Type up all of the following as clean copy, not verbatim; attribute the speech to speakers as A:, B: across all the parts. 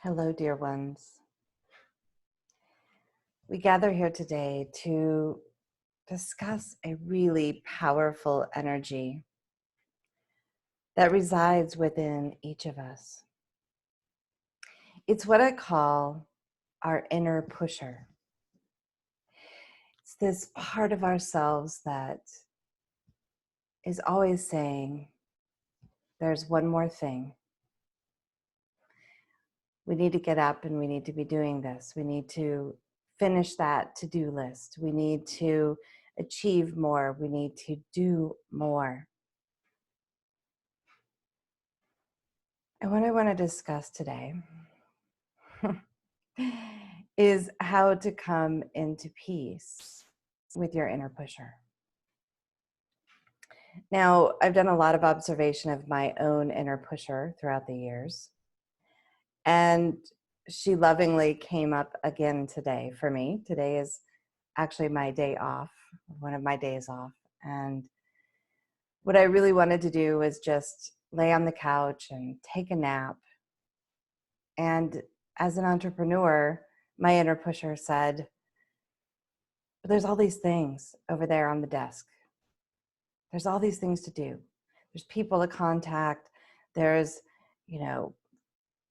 A: Hello, dear ones. We gather here today to discuss a really powerful energy that resides within each of us. It's what I call our inner pusher. It's this part of ourselves that is always saying, there's one more thing. We need to get up and we need to be doing this. We need to finish that to-do list. We need to achieve more. We need to do more. And what I want to discuss today is how to come into peace with your inner pusher. Now, I've done a lot of observation of my own inner pusher throughout the years, and she lovingly came up again today for me. Today is actually my day off, one of my days off. And what I really wanted to do was just lay on the couch and take a nap. And as an entrepreneur, my inner pusher said, but there's all these things over there on the desk. There's all these things to do. There's people to contact. There's,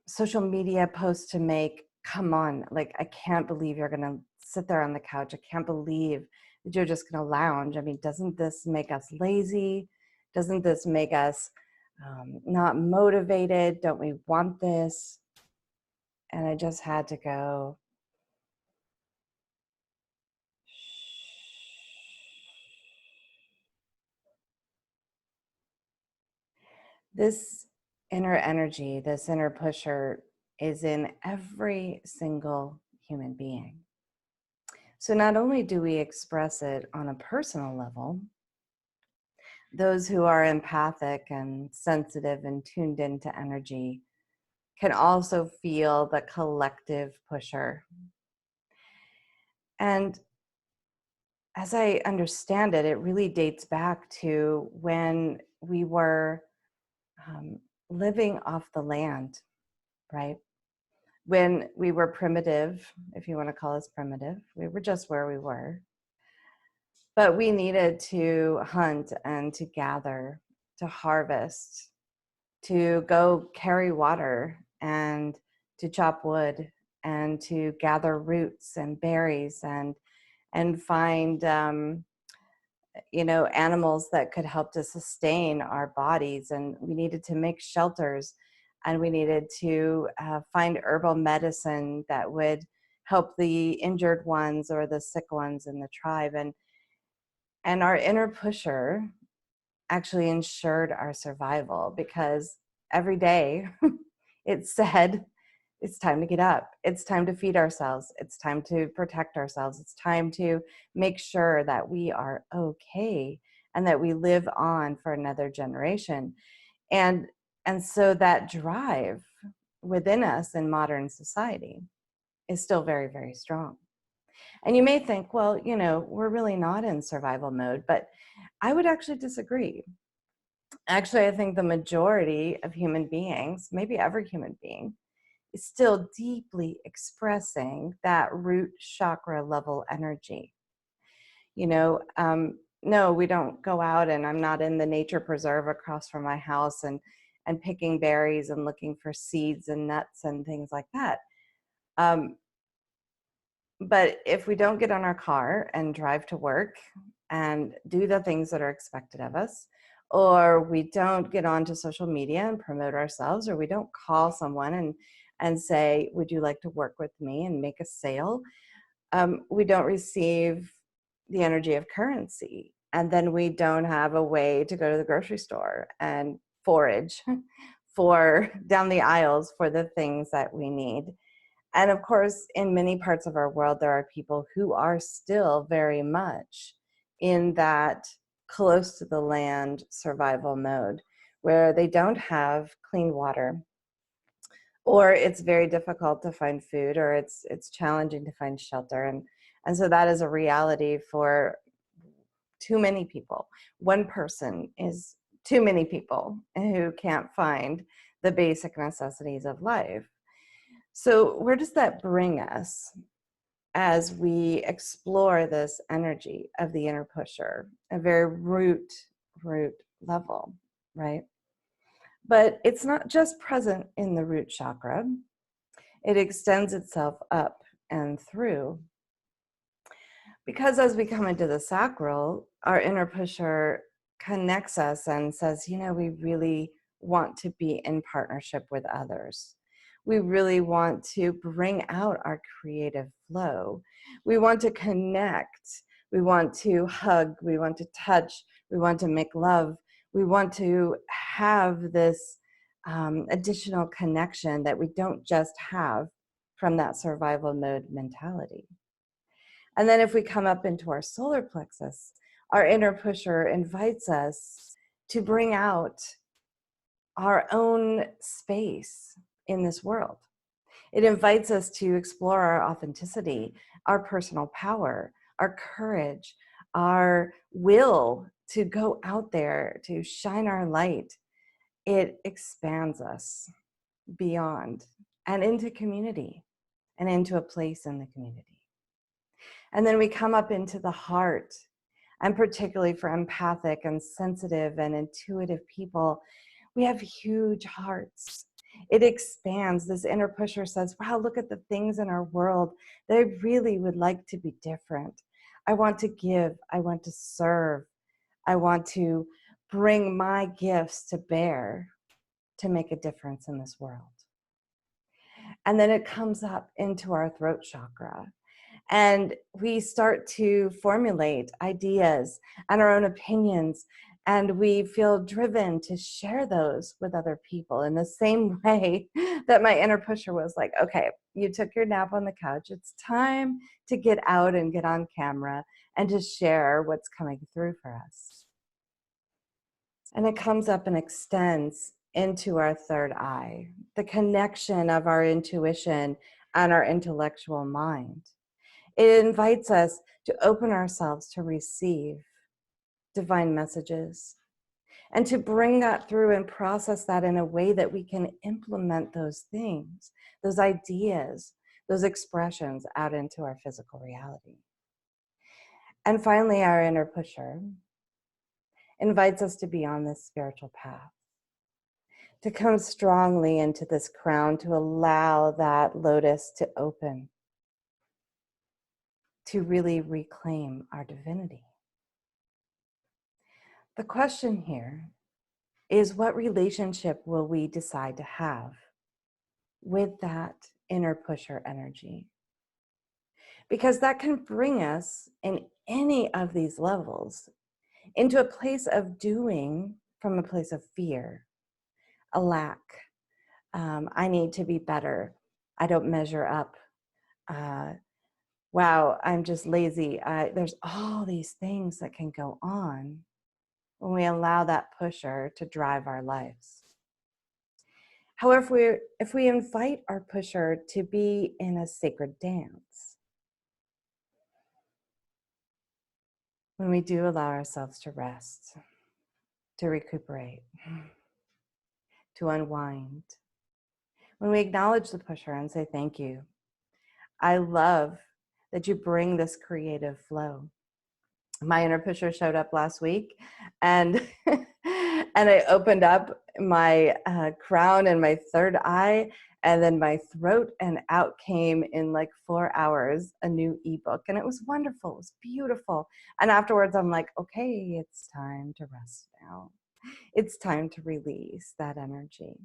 A: social media posts to make. Come on, like, I can't believe you're going to sit there on the couch. I can't believe that you're just going to lounge. I mean, doesn't this make us lazy? Doesn't this make us not motivated? Don't we want this? And I just had to go, this inner energy, this inner pusher is in every single human being. So not only do we express it on a personal level, those who are empathic and sensitive and tuned into energy can also feel the collective pusher. And as I understand it, it really dates back to when we were living off the land, right? When we were primitive, if you want to call us primitive, we were just where we were. But we needed to hunt and to gather, to harvest, to go carry water and to chop wood and to gather roots and berries and find animals that could help to sustain our bodies. And we needed to make shelters, and we needed to find herbal medicine that would help the injured ones or the sick ones in the tribe. And our inner pusher actually ensured our survival, because every day it said, it's time to get up. It's time to feed ourselves. It's time to protect ourselves. It's time to make sure that we are okay and that we live on for another generation. And so that drive within us in modern society is still very, very strong. And you may think, well, we're really not in survival mode, but I would actually disagree. Actually, I think the majority of human beings, maybe every human being, is still deeply expressing that root chakra level energy. No, we don't go out, and I'm not in the nature preserve across from my house and picking berries and looking for seeds and nuts and things like that. But if we don't get on our car and drive to work and do the things that are expected of us, or we don't get onto social media and promote ourselves, or we don't call someone and say, would you like to work with me and make a sale? We don't receive the energy of currency. And then we don't have a way to go to the grocery store and forage down the aisles for the things that we need. And of course, in many parts of our world, there are people who are still very much in that close to the land survival mode, where they don't have clean water, or it's very difficult to find food, or it's challenging to find shelter. And so that is a reality for too many people. One person is too many people who can't find the basic necessities of life. So where does that bring us as we explore this energy of the inner pusher, a very root level, right? But it's not just present in the root chakra. It extends itself up and through. Because as we come into the sacral, our inner pusher connects us and says, we really want to be in partnership with others. We really want to bring out our creative flow. We want to connect. We want to hug. We want to touch. We want to make love. We want to have this additional connection that we don't just have from that survival mode mentality. And then if we come up into our solar plexus, our inner pusher invites us to bring out our own space in this world. It invites us to explore our authenticity, our personal power, our courage, our will to go out there, to shine our light. It expands us beyond and into community and into a place in the community. And then we come up into the heart, and particularly for empathic and sensitive and intuitive people, we have huge hearts. It expands. This inner pusher says, wow, look at the things in our world that I really would like to be different. I want to give. I want to serve. I want to bring my gifts to bear to make a difference in this world. And then it comes up into our throat chakra. And we start to formulate ideas and our own opinions, and we feel driven to share those with other people in the same way that my inner pusher was like, okay, you took your nap on the couch. It's time to get out and get on camera and to share what's coming through for us. And it comes up and extends into our third eye, the connection of our intuition and our intellectual mind. It invites us to open ourselves to receive divine messages and to bring that through and process that in a way that we can implement those things, those ideas, those expressions out into our physical reality. And finally, our inner pusher invites us to be on this spiritual path, to come strongly into this crown, to allow that lotus to open, to really reclaim our divinity. The question here is, what relationship will we decide to have with that inner pusher energy? Because that can bring us in any of these levels into a place of doing from a place of fear, a lack. I need to be better. I don't measure up. Wow, I'm just lazy. There's all these things that can go on when we allow that pusher to drive our lives. However, if we invite our pusher to be in a sacred dance, when we do allow ourselves to rest, to recuperate, to unwind, when we acknowledge the pusher and say, thank you, I love that you bring this creative flow. My inner pusher showed up last week, and and I opened up my crown and my third eye, and then my throat, and out came in like 4 hours a new ebook, and it was wonderful. It was beautiful. And afterwards, I'm like, okay, it's time to rest now. It's time to release that energy.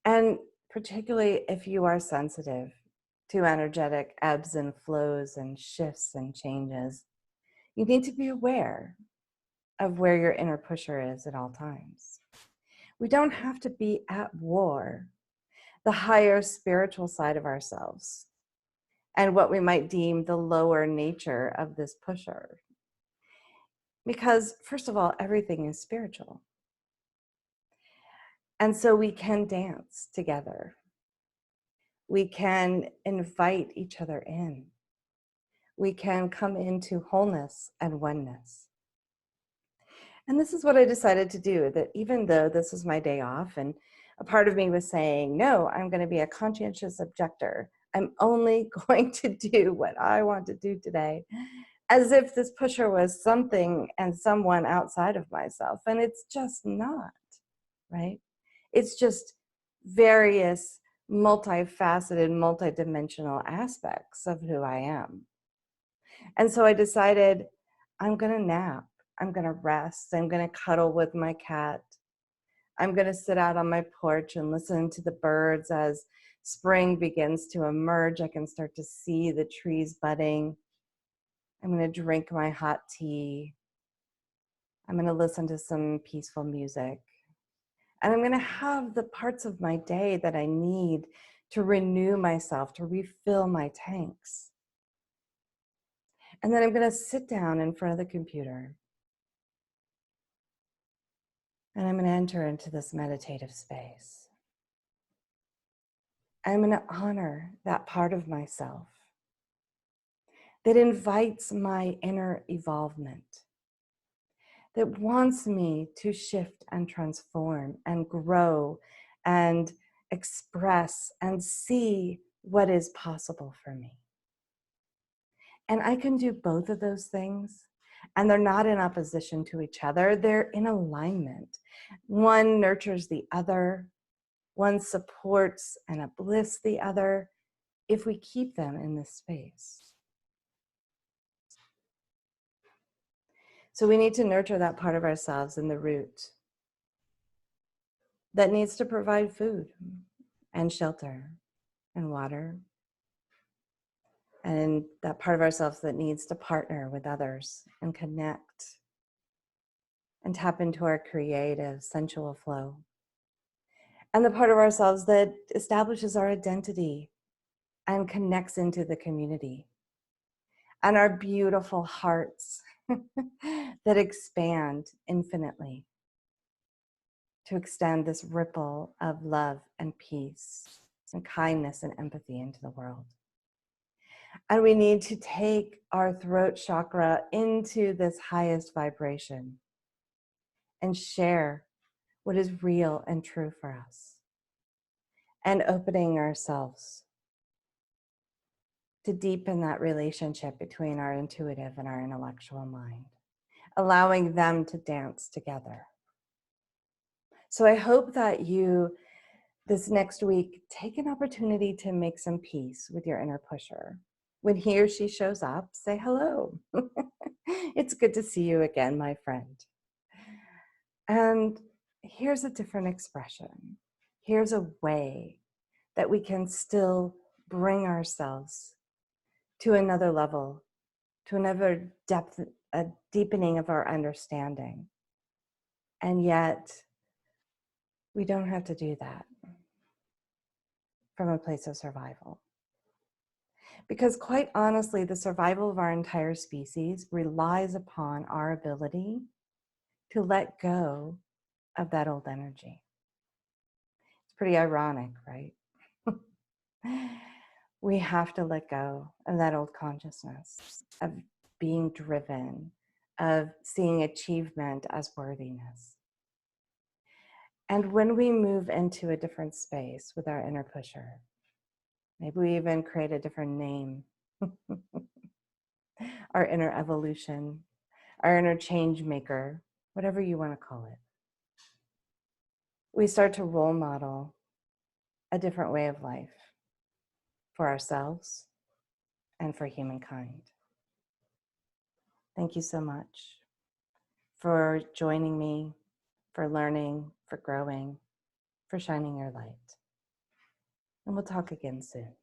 A: And particularly if you are sensitive to energetic ebbs and flows and shifts and changes, you need to be aware of where your inner pusher is at all times. We don't have to be at war. The higher spiritual side of ourselves and what we might deem the lower nature of this pusher. Because first of all, everything is spiritual. And so we can dance together. We can invite each other in. We can come into wholeness and oneness. And this is what I decided to do, that even though this was my day off and a part of me was saying, no, I'm going to be a conscientious objector. I'm only going to do what I want to do today, as if this pusher was something and someone outside of myself. And it's just not, right? It's just various multifaceted, multidimensional aspects of who I am. And so I decided I'm going to nap. I'm going to rest. I'm going to cuddle with my cat. I'm going to sit out on my porch and listen to the birds as spring begins to emerge. I can start to see the trees budding. I'm going to drink my hot tea. I'm going to listen to some peaceful music. And I'm going to have the parts of my day that I need to renew myself, to refill my tanks. And then I'm going to sit down in front of the computer. And I'm going to enter into this meditative space. I'm going to honor that part of myself that invites my inner evolvement, that wants me to shift and transform and grow and express and see what is possible for me. And I can do both of those things, and they're not in opposition to each other. They're in alignment. One nurtures the other. One supports and uplifts the other if we keep them in this space. So we need to nurture that part of ourselves in the root that needs to provide food and shelter and water, and that part of ourselves that needs to partner with others and connect and tap into our creative, sensual flow. And the part of ourselves that establishes our identity and connects into the community. And our beautiful hearts that expand infinitely to extend this ripple of love and peace and kindness and empathy into the world. And we need to take our throat chakra into this highest vibration and share what is real and true for us, and opening ourselves to deepen that relationship between our intuitive and our intellectual mind, allowing them to dance together. So I hope that you, this next week, take an opportunity to make some peace with your inner pusher. When he or she shows up, say hello. It's good to see you again, my friend. And here's a different expression. Here's a way that we can still bring ourselves to another level, to another depth, a deepening of our understanding. And yet, we don't have to do that from a place of survival. Because quite honestly, the survival of our entire species relies upon our ability to let go of that old energy. It's pretty ironic, right? We have to let go of that old consciousness, of being driven, of seeing achievement as worthiness. And when we move into a different space with our inner pusher, maybe we even create a different name, our inner evolution, our inner change maker, whatever you want to call it. We start to role model a different way of life for ourselves and for humankind. Thank you so much for joining me, for learning, for growing, for shining your light. And we'll talk again soon.